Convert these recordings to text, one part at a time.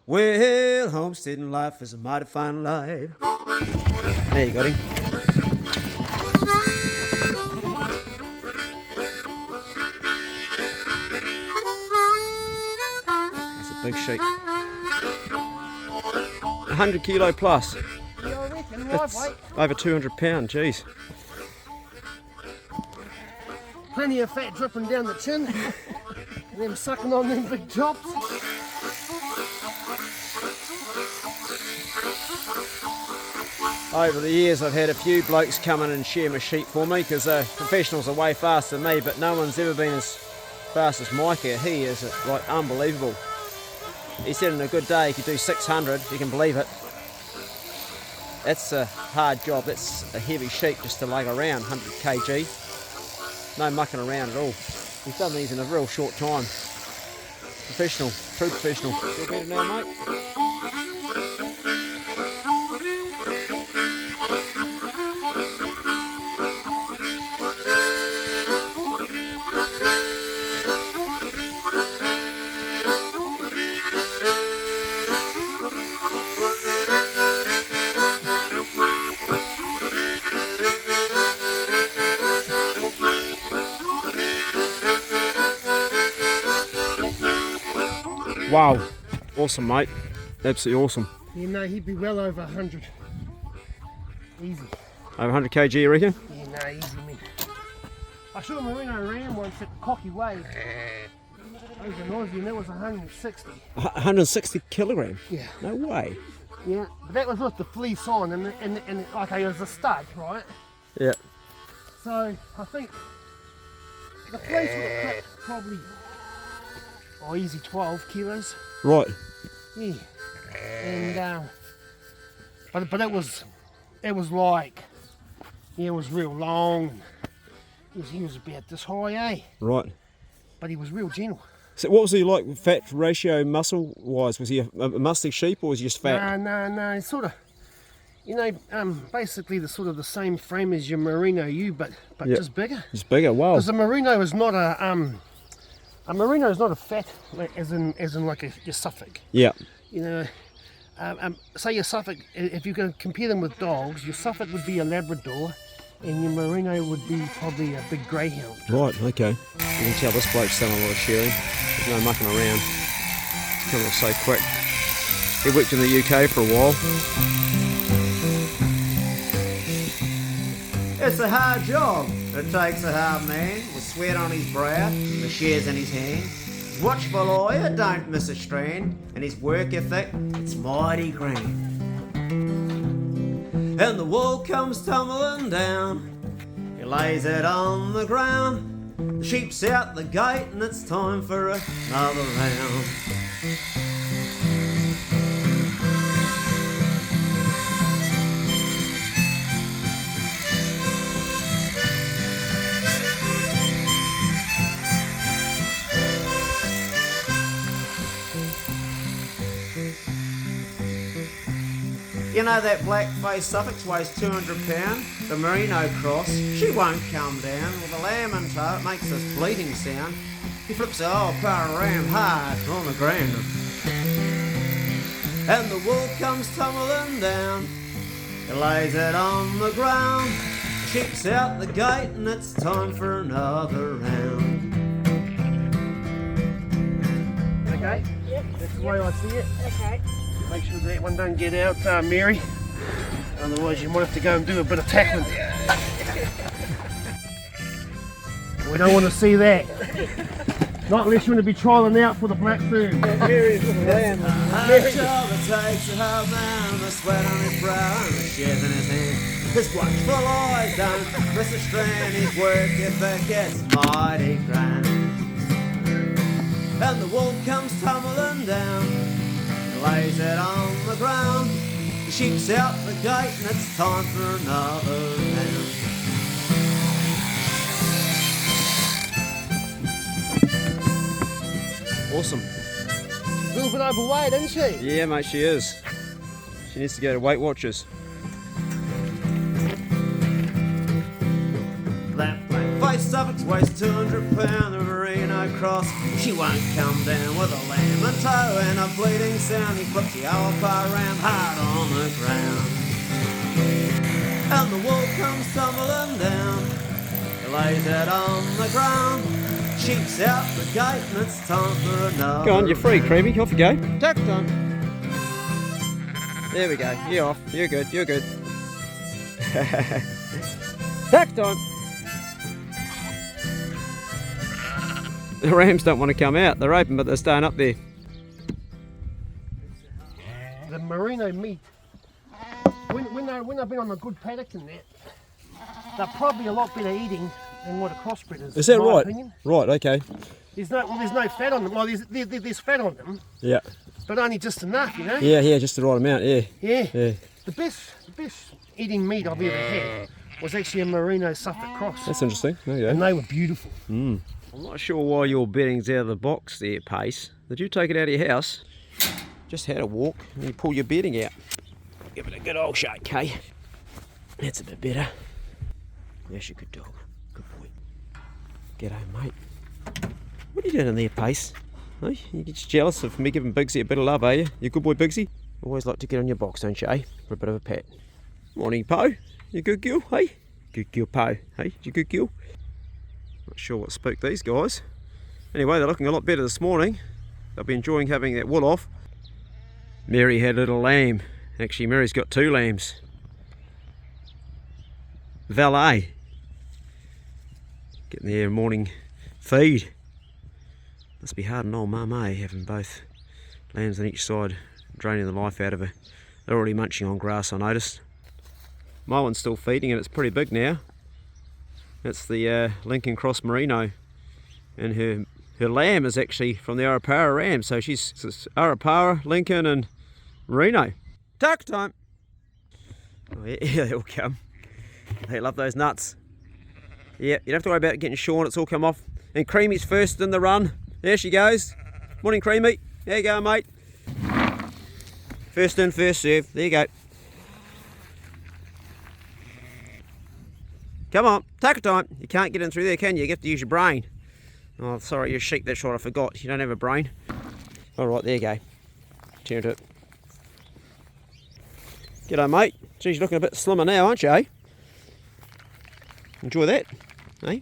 Well, homesteading life is a mighty fine life. There you got him. That's a big sheep. 100 kilo plus. Yeah, I reckon, That's right, over 200 pound, jeez. plenty of fat dripping down the chin. And them sucking on them big chops. Over the years I've had a few blokes come in and share my sheep for me because professionals are way faster than me, but no one's ever been as fast as Micah. He is like unbelievable. He said in a good day he could do 600, you can believe it. That's a hard job, that's a heavy sheep just to lug around, 100 kg. No mucking around at all. He's done these in a real short time. Professional, true professional. Feel better now, mate? Wow, awesome mate, absolutely awesome. You know, he'd be well over 100. Easy. Over 100 kg you reckon? Yeah, no, easy, man. I saw a merino ram once at Cocky Wave. Over in Aussie, and that was 160. 160 kilogram? Yeah. No way. Yeah, but that was with the fleece on, and okay, it was a stud, right? Yeah. So, I think the fleece would have clipped probably, easy 12 kilos. Right. Yeah. And, but it was like, yeah, it was real long. He was about this high, eh? Right. But he was real gentle. So what was he like fat ratio muscle wise? Was he a musty sheep or was he just fat? No, it's sort of, you know, basically the same frame as your merino ewe, but Yep. just bigger. Just bigger, wow. Because a merino is not a fat, like, as in like your Suffolk. Yeah. You know, say your Suffolk, if you can compare them with dogs, your Suffolk would be a Labrador, and your merino would be probably a big greyhound. Right, okay. You can tell this bloke's done a lot of shearing. There's no mucking around. It's coming off so quick. He worked in the UK for a while. It's a hard job. It takes a hard man with sweat on his brow and the shears in his hand. His watchful eye, don't miss a strand, and his work ethic, it's mighty grand. And the wool comes tumbling down, he lays it on the ground. The sheep's out the gate and it's time for another round. You know that black-faced Suffolk weighs 200 pound, the merino cross, she won't come down. With a lamb in tow, it makes this bleating sound. He flips the old power ram hard on the ground. And the wool comes tumbling down, he lays it on the ground. The sheep's out the gate and it's time for another round. Okay? Yep. That's the way I see it. Okay. Make sure that one don't get out, Mary. Otherwise you might have to go and do a bit of tackling. We don't want to see that. Not unless you want to be trialling out for the black fern. Mary's with the lamb. Hard job it takes a hard man, the sweat on his brow and the shears in his hand. His watchful eyes don't miss a strand, his work ethic it's mighty grand. And the wool comes tumbling down, lays it on the ground. The sheep's out the gate and it's time for another round. Awesome. She's a little bit overweight, isn't she? Yeah, mate, she is. She needs to go to Weight Watchers. That black Waist Suffolk's waist, 200 pound, the merino cross. She won't come down with a lamb and toe and a bleeding sound. He flips the old ram hard on the ground. And the wool comes tumbling down. He lays it on the ground. Cheeks out the gate and it's time for another. Go on, you're free, Creamy. Off you go. Tack time. There we go. You're off. You're good. You're good. Tack time. The rams don't want to come out. They're open, but they're staying up there. The merino meat, when they've been on a good paddock and that, they're probably a lot better eating than what a crossbred is. Is that in my right? opinion. Right, okay. There's no fat on them. Well, there's fat on them, Yeah. but only just enough, you know. Yeah, just the right amount, yeah. Yeah. The best eating meat I've ever had was actually a merino Suffolk cross. That's interesting. There you go. And they were beautiful. I'm not sure why your bedding's out of the box there, Pace. Did you take it out of your house? Just had a walk and you pull your bedding out. Give it a good old shake, Kay. That's a bit better. There's your good dog. Good boy. G'day, mate. What are you doing in there, Pace? Hey, you get jealous of me giving Bigsy a bit of love, are you? You good boy, Bigsy? Always like to get on your box, don't you, eh? For a bit of a pat. Morning, Poe. You good girl, hey? Good girl, Poe. Hey, you good girl? Not sure what spooked these guys. Anyway, they're looking a lot better this morning. They'll be enjoying having that wool off. Mary had a little lamb. Actually, Mary's got 2 lambs. Valet. Getting their morning feed. Must be hard on old mum, eh? Having both lambs on each side, draining the life out of her. They're already munching on grass, I noticed. My one's still feeding and it's pretty big now. That's the Lincoln Cross Merino. And her lamb is actually from the Arapara ram. So she's Arapara, Lincoln and Merino. Tuck time. Oh, yeah, they'll come. They love those nuts. Yeah, you don't have to worry about getting shorn, it's all come off. And Creamy's first in the run. There she goes. Morning, Creamy. There you go, mate. First in, first serve. There you go. Come on, tucker time. You can't get in through there, can you? You have to use your brain. Oh, sorry, you're sheep, that's right, I forgot. You don't have a brain. All right, there you go. Turn to it. G'day, mate. Geez, you're looking a bit slimmer now, aren't you, eh? Enjoy that, eh?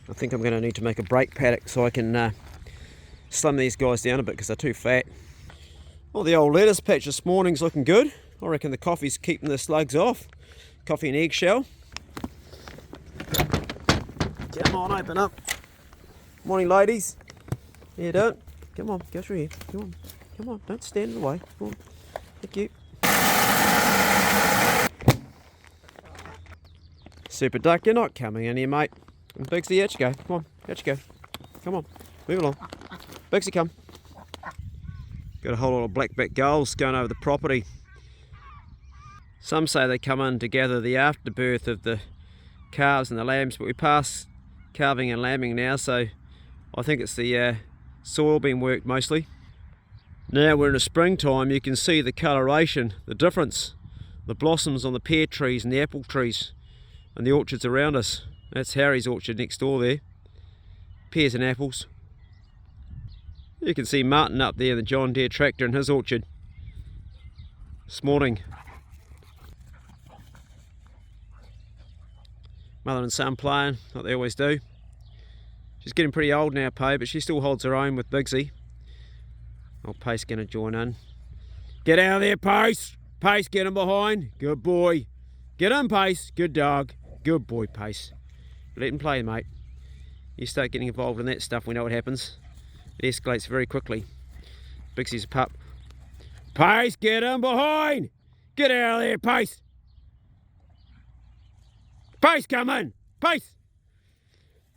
I think I'm going to need to make a break paddock so I can slim these guys down a bit because they're too fat. Well, the old lettuce patch this morning's looking good. I reckon the coffee's keeping the slugs off. Coffee and eggshell. Come on, open up. Morning, ladies. How you doing? Come on, go through here. Come on, don't stand in the way. Come on. Thank you. Super Duck, you're not coming in here, mate. And Bigsy, out you go. Come on, out you go. Come on, move along. Bigsy, come. Got a whole lot of blackback gulls going over the property. Some say they come in to gather the afterbirth of the calves and the lambs, but we pass calving and lambing now, so I think it's the soil being worked mostly. Now we're in the springtime, you can see the coloration, the difference. The blossoms on the pear trees and the apple trees and the orchards around us. That's Harry's orchard next door there. Pears and apples. You can see Martin up there, the John Deere tractor in his orchard this morning. Mother and son playing, like they always do. She's getting pretty old now, Pay, but she still holds her own with Bigsy. Old Pace going to join in. Get out of there, Pace! Pace, get him behind. Good boy. Get him, Pace. Good dog. Good boy, Pace. Let him play, mate. You start getting involved in that stuff, we know what happens. It escalates very quickly. Bigsy's a pup. Pace, get him behind! Get out of there, Pace! Pace, come in! Pace!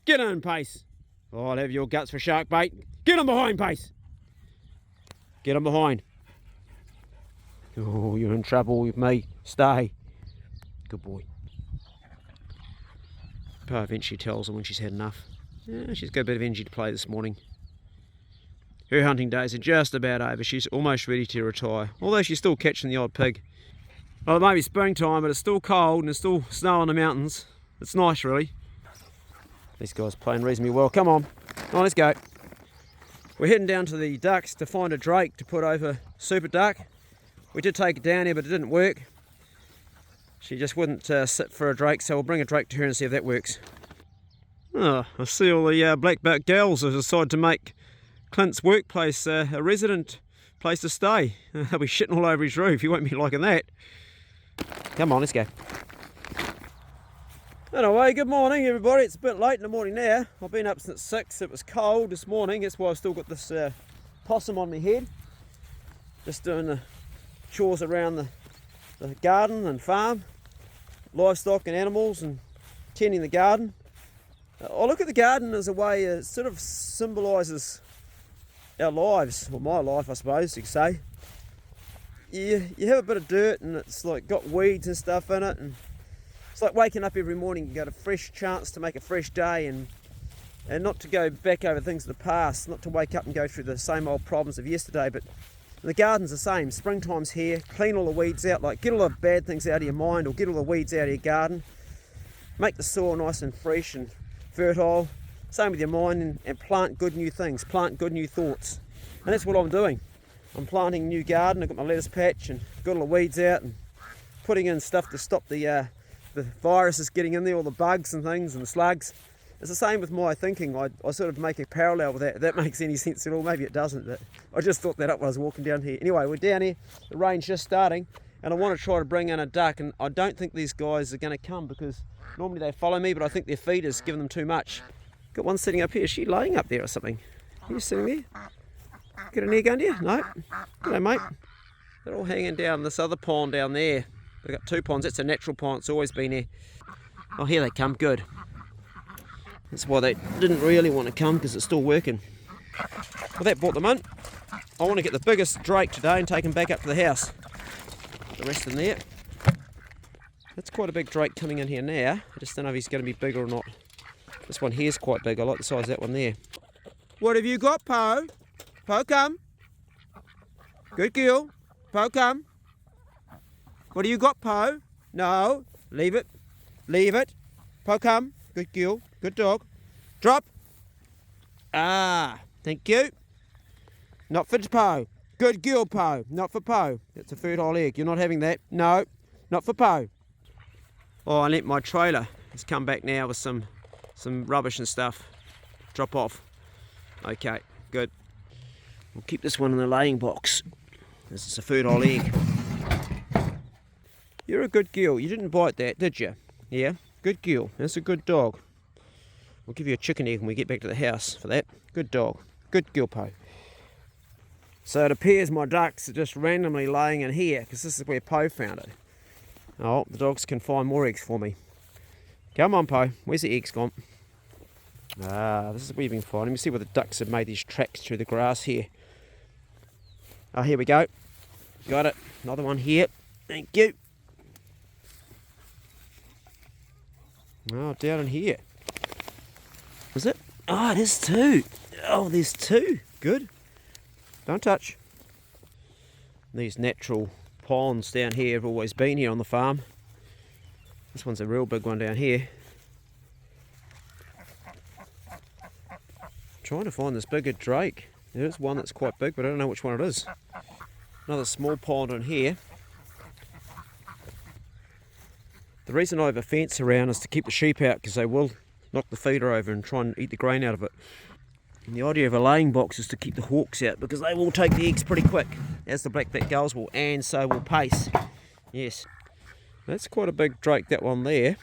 Get in, Pace! Oh, I'll have your guts for shark bait. Get him behind, Pace! Get him behind. Oh, you're in trouble with me. Stay. Good boy. Pa eventually tells her when she's had enough. Yeah, she's got a bit of energy to play this morning. Her hunting days are just about over. She's almost ready to retire, although she's still catching the odd pig. Well, it may be springtime, but it's still cold and there's still snow on the mountains. It's nice, really. These guys are playing reasonably well. Come on, let's go. We're heading down to the ducks to find a drake to put over Super Duck. We did take it down here, but it didn't work. She just wouldn't sit for a drake, so we'll bring a drake to her and see if that works. Oh, I see all the black-backed gals have decided to make Clint's workplace a resident place to stay. They'll be shitting all over his roof. He won't be liking that. Come on, let's go. Anyway, good morning everybody. It's a bit late in the morning now. I've been up since 6. It was cold this morning. That's why I've still got this possum on my head. Just doing the chores around the garden and farm, livestock and animals, and tending the garden. I look at the garden as a way it sort of symbolises our lives, or my life I suppose you could say. You have a bit of dirt and it's like got weeds and stuff in it, and it's like waking up every morning. You got a fresh chance to make a fresh day and not to go back over things of the past, not to wake up and go through the same old problems of yesterday. But the garden's the same. Springtime's here. Clean all the weeds out, like get all the bad things out of your mind or get all the weeds out of your garden. Make the soil nice and fresh and fertile. Same with your mind, and plant good new things, plant good new thoughts. And that's what I'm doing. I'm planting a new garden. I've got my lettuce patch and got all the weeds out and putting in stuff to stop the viruses getting in there, all the bugs and things and the slugs. It's the same with my thinking. I sort of make a parallel with that. If that makes any sense at all. Maybe it doesn't, but I just thought that up when I was walking down here. Anyway, we're down here, the rain's just starting, and I want to try to bring in a duck, and I don't think these guys are going to come because normally they follow me, but I think their feeder's giving them too much. Got one sitting up here. Is she laying up there or something? Are you sitting there? Get an egg under you? No? Hello, mate. They're all hanging down this other pond down there. They've got 2 ponds. That's a natural pond. It's always been here. Oh, here they come. Good. That's why they didn't really want to come, because it's still working. Well, that brought them in. I want to get the biggest drake today and take him back up to the house. The rest in there. That's quite a big drake coming in here now. I just don't know if he's going to be bigger or not. This one here's quite big. I like the size of that one there. What have you got, Po? Po, come. Good girl. Po, come. What do you got, Po? No. Leave it. Leave it. Po, come. Good girl. Good dog. Drop. Ah. Thank you. Not for Po. Good girl, Po. Not for Po. That's a fertile egg. You're not having that. No. Not for Po. Oh, I let my trailer. It's come back now with some rubbish and stuff. Drop off. Okay. Good. We'll keep this one in the laying box. This is a fertile egg. You're a good girl. You didn't bite that, did you? Yeah? Good girl. That's a good dog. We'll give you a chicken egg when we get back to the house for that. Good dog. Good girl, Po. So it appears my ducks are just randomly laying in here, because this is where Po found it. Oh, the dogs can find more eggs for me. Come on, Po. Where's the eggs gone? Ah, this is where you've been finding. Let me see where the ducks have made these tracks through the grass here. Oh, here we go. Got it. Another one here. Thank you. Oh, down in here. Was it? Oh, it is 2. Oh, there's 2. Good. Don't touch. These natural ponds down here have always been here on the farm. This one's a real big one down here. Trying to find this bigger drake. There is one that's quite big, but I don't know which one it is. Another small pond in here. The reason I have a fence around is to keep the sheep out, because they will knock the feeder over and try and eat the grain out of it. And the idea of a laying box is to keep the hawks out, because they will take the eggs pretty quick, as the black-backed gulls will, and so will pace. Yes. That's quite a big drake, that one there,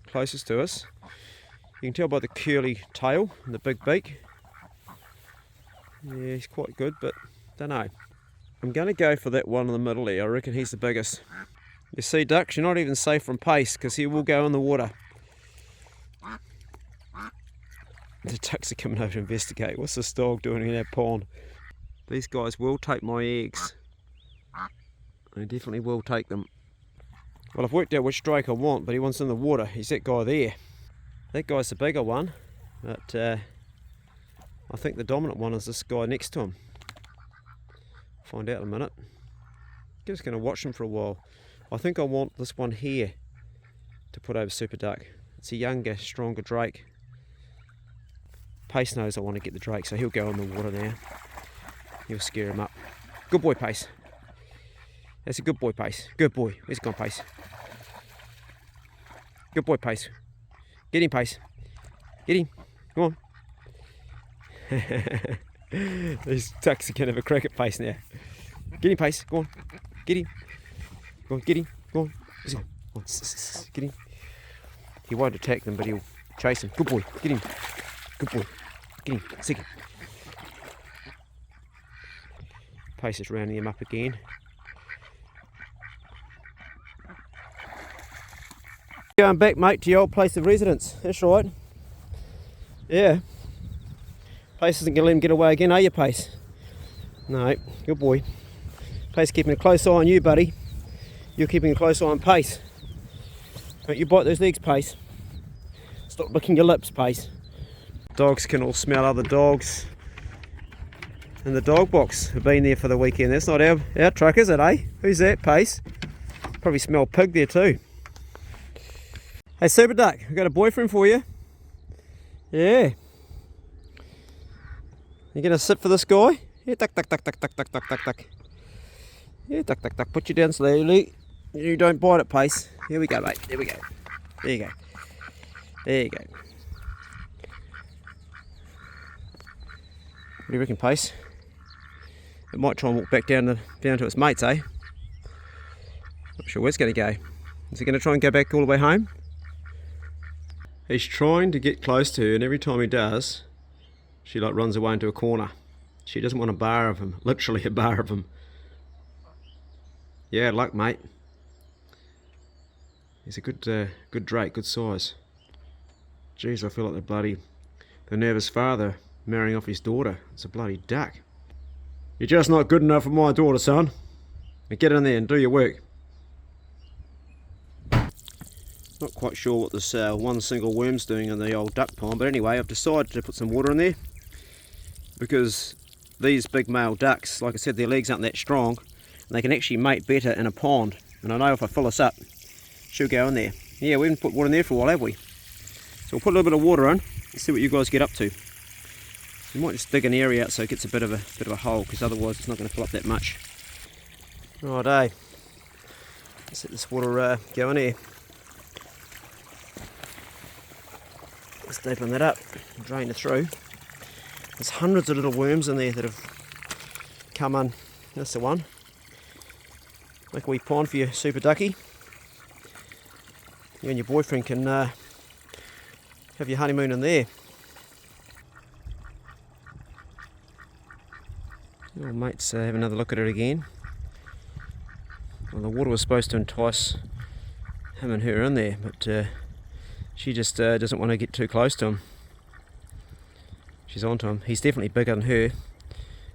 closest to us. You can tell by the curly tail and the big beak. Yeah, he's quite good, but don't know. I'm going to go for that one in the middle there. I reckon he's the biggest. You see, ducks, you're not even safe from pace, because he will go in the water. The ducks are coming over to investigate. What's this dog doing in that pond? These guys will take my eggs. They definitely will take them. Well, I've worked out which drake I want, but he wants in the water. He's that guy there. That guy's the bigger one, but I think the dominant one is this guy next to him. Find out in a minute. Just going to watch him for a while. I think I want this one here to put over Super Duck. It's a younger, stronger drake. Pace knows I want to get the drake, so he'll go in the water now. He'll scare him up. Good boy, Pace. That's a good boy, Pace. Good boy. Where's he gone, Pace? Good boy, Pace. Get him, Pace. Get him. Come on. These ducks are going to have a crack at Pace now. Get him, Pace. Go on. Get him. Go on, get him. Go on. Let's go. Go on. Get him. He won't attack them, but he'll chase him. Good boy. Get him. Good boy. Get him. Second. Pace is rounding him up again. Going back, mate, to your old place of residence. That's right. Yeah. Pace isn't going to let him get away again, are you, Pace? No. Good boy. Pace keeping a close eye on you, buddy. You're keeping a close eye on Pace. Don't you bite those legs, Pace. Stop licking your lips, Pace. Dogs can all smell other dogs in the dog box. We've been there for the weekend. That's not our truck, is it, eh? Who's that, Pace? Probably smell pig there too. Hey, Super Duck, I've got a boyfriend for you. Yeah. You gonna sit for this guy? Yeah, duck, duck, duck, duck, duck, duck, duck, duck, duck. Yeah, duck, duck, duck. Put you down slowly. You don't bite it, Pace. Here we go, mate. There we go. There you go. There you go. What do you reckon, Pace? It might try and walk back down to its mates, eh? Not sure where it's going to go. Is it going to try and go back all the way home? He's trying to get close to her, and every time he does, she like runs away into a corner. She doesn't want a bar of him, literally a bar of him. Yeah, luck, mate. He's a good drake, good size. Jeez, I feel like the nervous father marrying off his daughter. It's a bloody duck. You're just not good enough for my daughter, son. Now get in there and do your work. Not quite sure what this one single worm's doing in the old duck pond, but anyway, I've decided to put some water in there because these big male ducks, like I said, their legs aren't that strong and they can actually mate better in a pond. And I know if I fill this up, she'll go in there. Yeah, we haven't put water in there for a while, have we? So we'll put a little bit of water in and see what you guys get up to. You might just dig an area out so it gets a bit of a hole, because otherwise it's not going to fill up that much. Right, let's let this water go in here. Let's open that up and drain it through. There's hundreds of little worms in there that have come in. That's the one. Make a wee pond for your super ducky. You and your boyfriend can have your honeymoon in there. Your mates have another look at it again. Well, the water was supposed to entice him and her in there, but she just doesn't want to get too close to him. She's onto him. He's definitely bigger than her.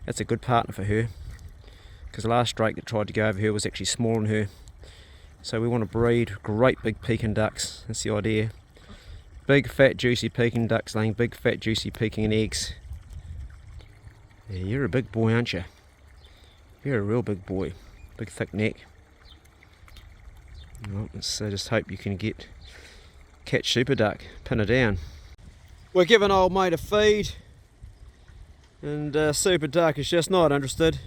That's a good partner for her, because the last drake that tried to go over her was actually smaller than her. So we want to breed great big Peking ducks. That's the idea. Big fat juicy Peking ducks laying big fat juicy Peking eggs. Yeah, you're a big boy, aren't you? You're a real big boy. Big thick neck. Well, let's just hope you can catch Super Duck, pin her down. We're giving old mate a feed, and Super Duck is just not interested.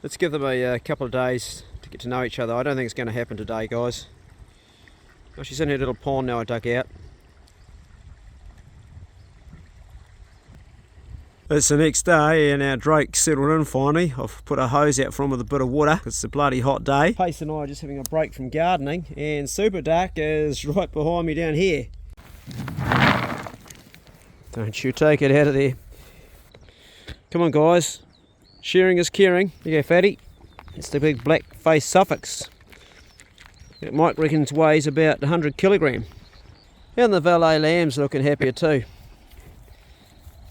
Let's give them a couple of days to get to know each other. I don't think it's going to happen today, guys. Oh, she's in her little pond now I dug out. It's the next day and our drake's settled in finally. I've put a hose out for him with a bit of water. It's a bloody hot day. Pace and I are just having a break from gardening, and Super Duck is right behind me down here. Don't you take it out of there. Come on, guys. Sharing is caring. You go, fatty. It's the big black face suffix. That Mike reckons weighs about 100 kilogram. And the valet lamb's looking happier too.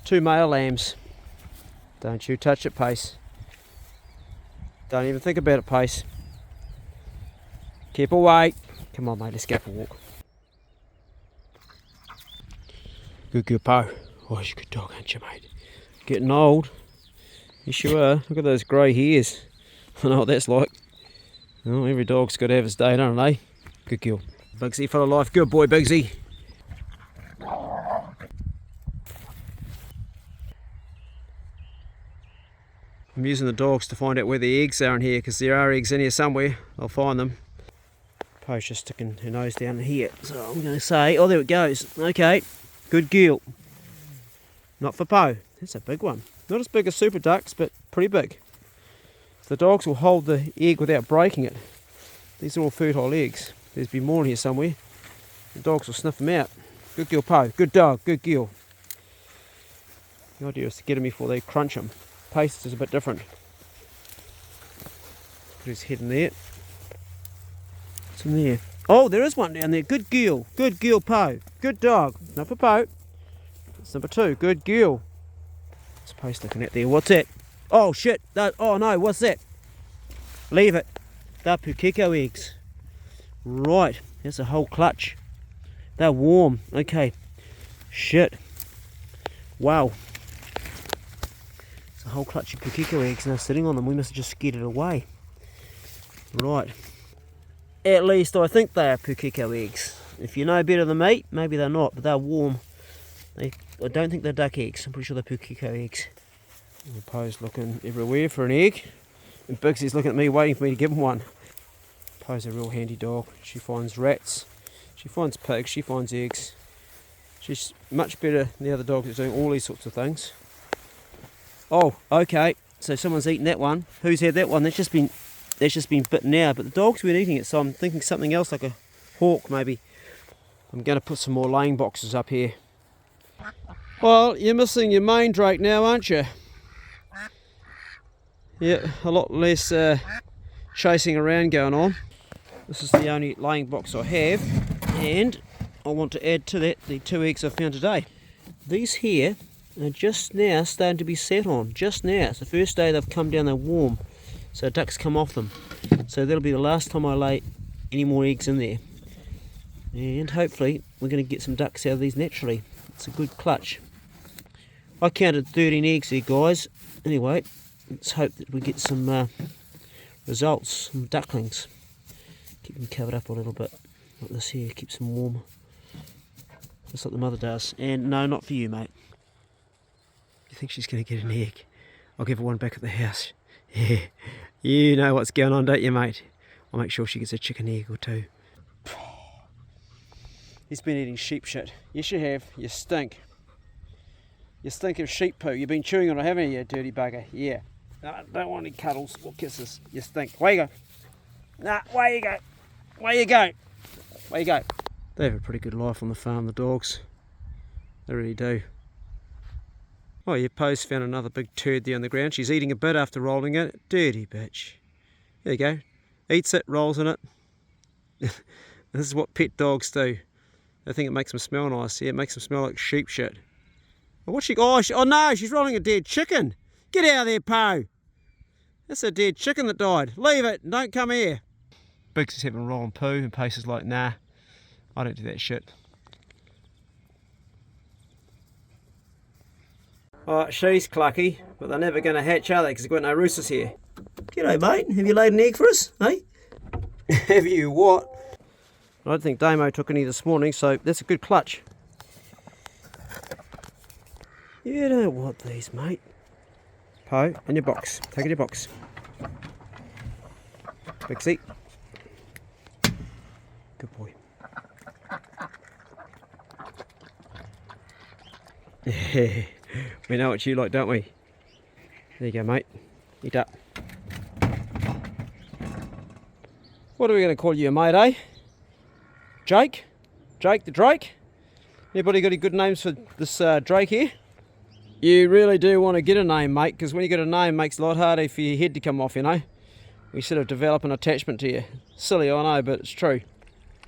2 male lambs. Don't you touch it, Pace. Don't even think about it, Pace. Keep away. Come on, mate, let's go for a walk. Good girl, Po. Oh, you're a good dog, aren't you, mate? Getting old. Yes, you are. Look at those grey hairs. I know what that's like. Oh, every dog's got to have his day, don't they? Good girl. Bugsy full of life. Good boy, Bugsy. I'm using the dogs to find out where the eggs are in here, because there are eggs in here somewhere. I'll find them. Po's just sticking her nose down here, so I'm going to say, oh, there it goes. Okay, good girl. Not for Po. That's a big one. Not as big as super ducks, but pretty big. So the dogs will hold the egg without breaking it. These are all fertile eggs. There's been more in here somewhere. The dogs will sniff them out. Good girl, Po. Good dog. Good girl. The idea is to get them before they crunch them. Pace is a bit different. Put his head in there. What's in there? Oh, there is one down there. Good girl. Good girl, Po. Good dog. Not for Po. That's number 2. Good girl. What's Pace looking at there? What's that? Oh, shit. Oh, no. What's that? Leave it. They're Pukeko eggs. Right. That's a whole clutch. They're warm. Okay. Shit. Wow. A whole clutch of Pukeko eggs now sitting on them. We must have just scared it away. Right. At least I think they are Pukeko eggs. If you know better than me, maybe they're not, but they're warm. I don't think they're duck eggs. I'm pretty sure they're Pukeko eggs. And Po's looking everywhere for an egg. And Bigsy's looking at me waiting for me to give him one. Po's a real handy dog. She finds rats. She finds pigs. She finds eggs. She's much better than the other dogs at doing all these sorts of things. Oh, okay. So someone's eaten that one. Who's had that one? That's just been bitten now. But the dog's been eating it, so I'm thinking something else, like a hawk maybe. I'm going to put some more laying boxes up here. Well, you're missing your main drake now, aren't you? Yeah, a lot less chasing around going on. This is the only laying box I have, and I want to add to that the 2 eggs I found today. These here are just now starting to be set on. Just now. It's the first day they've come down, they're warm. So ducks come off them. So that'll be the last time I lay any more eggs in there. And hopefully we're going to get some ducks out of these naturally. It's a good clutch. I counted 13 eggs there, guys. Anyway, let's hope that we get some results, some ducklings. Keep them covered up a little bit, like this here, keeps them warm. Just like the mother does. And no, not for you, mate. You think she's going to get an egg? I'll give her one back at the house. Yeah, you know what's going on, don't you, mate? I'll make sure she gets a chicken egg or 2. He's been eating sheep shit. Yes, you have. You stink. You stink of sheep poo. You've been chewing on it, haven't you, you dirty bugger? Yeah. No, don't want any cuddles or kisses. You stink. Where you go? Nah, where you go? Where you go? Where you go? They have a pretty good life on the farm, the dogs. They really do. Oh, your Po's found another big turd there on the ground. She's eating a bit after rolling it. Dirty bitch. There you go. Eats it, rolls in it. This is what pet dogs do. They think it makes them smell nice. Yeah, it makes them smell like sheep shit. Oh, what's she? Oh no, she's rolling a dead chicken. Get out of there, Po. That's a dead chicken that died. Leave it. Don't come here. Biggs is having a roll and poo, and Pace is like, nah, I don't do that shit. Alright, she's clucky, but they're never going to hatch, are they? Because they've got no roosters here. G'day, mate. Have you laid an egg for us? Hey? Have you what? I don't think Damo took any this morning, so that's a good clutch. You don't want these, mate. Po, in your box. Take it in your box. Bixie. Good boy. Yeah. We know what you like, don't we? There you go, mate. Eat up. What are we going to call you, mate, eh? Jake? Jake the Drake? Anybody got any good names for this Drake here? You really do want to get a name, mate, because when you get a name, it makes it a lot harder for your head to come off, you know? We sort of develop an attachment to you. Silly, I know, but it's true.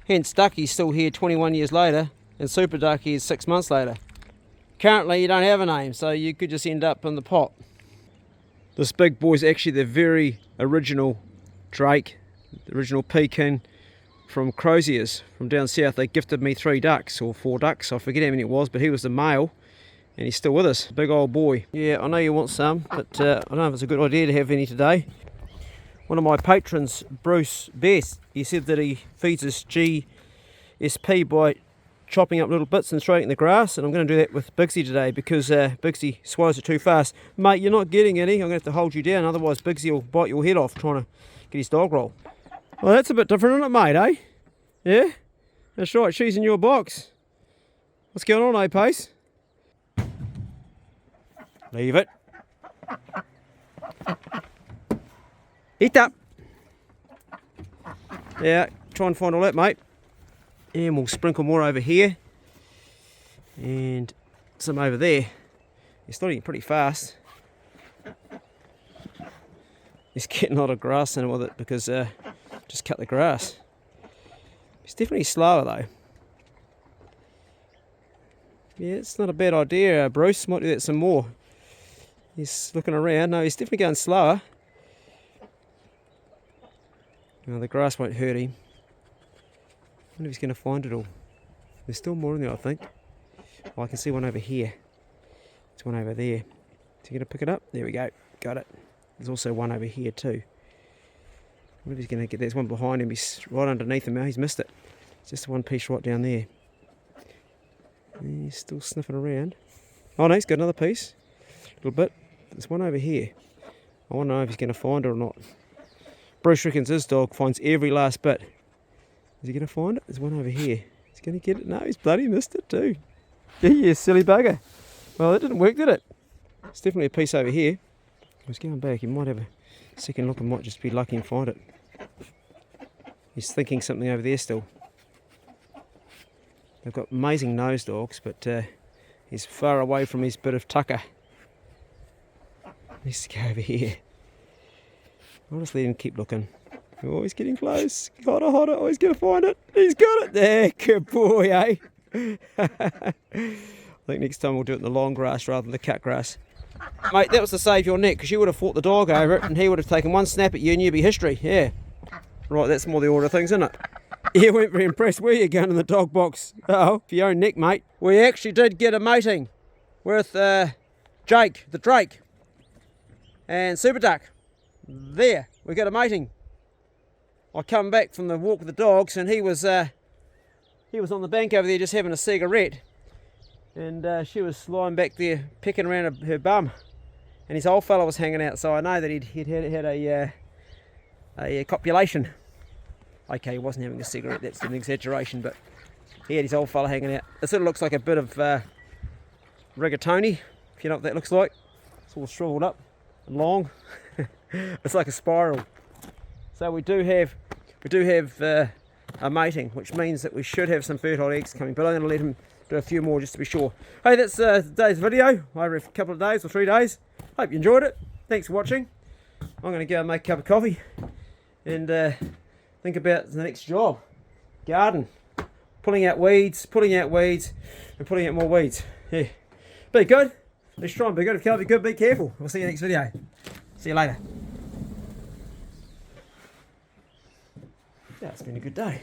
Hence, Ducky's still here 21 years later, and Super Ducky is 6 months later. Currently, you don't have a name, so you could just end up in the pot. This big boy's actually the very original Drake, the original Pekin from Crozier's from down south. They gifted me 3 ducks, or 4 ducks, I forget how many it was, but he was the male. And he's still with us. Big old boy. Yeah, I know you want some, but I don't know if it's a good idea to have any today. One of my patrons, Bruce Best, he said that he feeds his GSP by chopping up little bits and throwing it in the grass, and I'm going to do that with Bigsy today because Bigsy swallows it too fast. Mate, you're not getting any. I'm going to have to hold you down, otherwise Bigsy will bite your head off trying to get his dog roll. Well, that's a bit different, isn't it, mate, eh? Yeah? That's right, she's in your box. What's going on, eh, Pace? Leave it. Eat up. Yeah, try and find all that, mate. And we'll sprinkle more over here. And some over there. He's starting pretty fast. He's getting a lot of grass in with it because just cut the grass. He's definitely slower though. Yeah, it's not a bad idea, Bruce. Might do that some more. He's looking around. No, he's definitely going slower. No, the grass won't hurt him. I wonder if he's going to find it all. There's still more in there, I think. Oh, I can see one over here. There's one over there. Is he going to pick it up? There we go. Got it. There's also one over here too. I wonder if he's going to get... There's one behind him. He's right underneath him now. He's missed it. It's just one piece right down there. And he's still sniffing around. Oh no, he's got another piece. A little bit. There's one over here. I want to know if he's going to find it or not. Bruce reckons his dog finds every last bit. Is he going to find it? There's one over here. He's going to get it. No, he's bloody missed it too. Yeah, you silly bugger. Well, that didn't work, did it? It's definitely a piece over here. I was going back. He might have a second look and might just be lucky and find it. He's thinking something over there still. They've got amazing nose dogs, but he's far away from his bit of tucker. He needs to go over here. I'll just let him keep looking. Oh, he's getting close. Hotter, hotter. Oh, he's going to find it. He's got it there. Good boy, eh? I think next time we'll do it in the long grass rather than the cut grass. Mate, that was to save your neck, because you would have fought the dog over it and he would have taken one snap at you and you'd be history. Yeah. Right, that's more the order of things, isn't it? You weren't very impressed, were you, going in the dog box? Oh, for your own neck, mate. We actually did get a mating with Jake, the Drake, and Super Duck. There, we got a mating. I come back from the walk with the dogs and he was on the bank over there just having a cigarette, and she was lying back there pecking around her bum, and his old fella was hanging out, so I know that he'd had a copulation. Okay, he wasn't having a cigarette, that's an exaggeration, but he had his old fella hanging out. It sort of looks like a bit of rigatoni, if you know what that looks like. It's all shriveled up and long. It's like a spiral. So we do have a mating, which means that we should have some fertile eggs coming, but I'm going to let him do a few more just to be sure. Hey, that's today's video, over a couple of days or 3 days. Hope you enjoyed it. Thanks for watching. I'm going to go and make a cup of coffee and think about the next job. Garden. Pulling out weeds, and pulling out more weeds. Yeah. Be good. Let's try and be good. If you can't be good, be careful. We'll see you next video. See you later. Yeah, it's been a good day.